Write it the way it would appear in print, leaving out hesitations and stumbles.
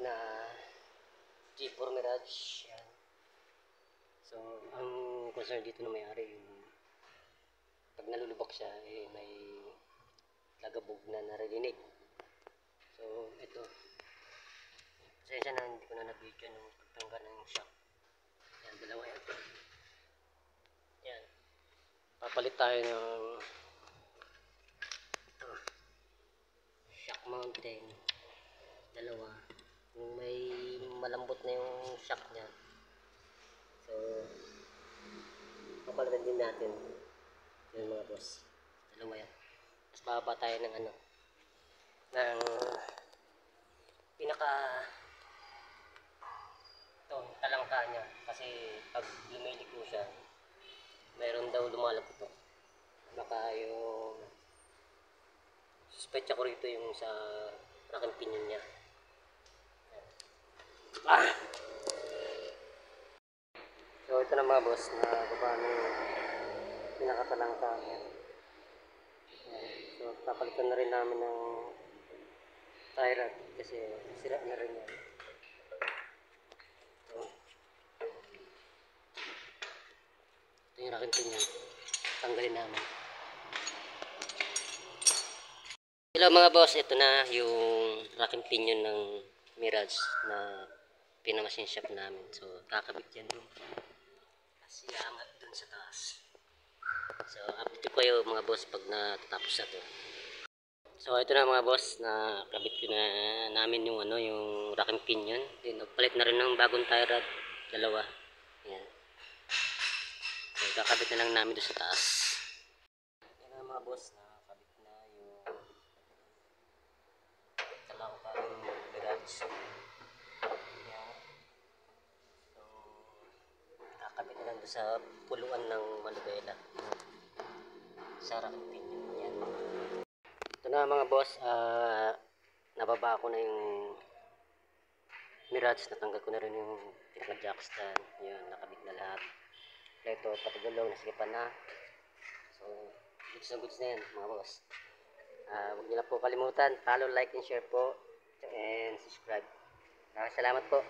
na G4 Mirage. Yan. So, ang concern dito na may-ari yung pag nalulubak siya, eh, may lagabog na naririnig. So, ito. Pasensya na, hindi ko na na-video nung pagtanggal ng shock. Yan, dalawa yan. Yan. Papalit tayo ng ito. Shock mounting. Dalawa. Yung may malambot na yung shock niya. So, papalitan din natin. Yung mga boss. Dalawa yan. Mas bababa tayo ng ano. Ng pinaka ito, talangka niya. Kasi pag lumiliko siya, mayroon daw lumalaputok. Baka yung suspect ako rito yung sa raking pinion niya. So ito na mga boss, na baba ng pinakatalangka niya. So papalitan na rin namin ng tie rod kasi sira na rin yan. Ito yung raking pinion, tanggalin namin. Hello mga boss, ito na yung raking pinion ng Mirage na pinamachine shop namin. So kakabit yan dun. Kasi angat dun sa taas. So update ko kayo mga boss pag natatapos na to. So ito na mga boss, na kabit ko na namin yung ano, yung raking pinion. Then nagpalit na rin ng bagong tie rod, dalawa. Yan. So kakabit na lang namin doon sa taas. Ito na mga boss, na kabit na yung talangkang Mirage. Yan. So kakabit na lang doon sa puluan ng manubela sa raking pinion. Yan. Ito na mga boss, nababa ko na yung Mirage, natanggal ko na rin yung pinaka-jack stand. Yun, nakabit na lahat. Ito, pati gulong, nasigipan na. So, goods na yan mga boss. Huwag nyo na po kalimutan, follow, like, and share po, and subscribe. Maraming salamat po.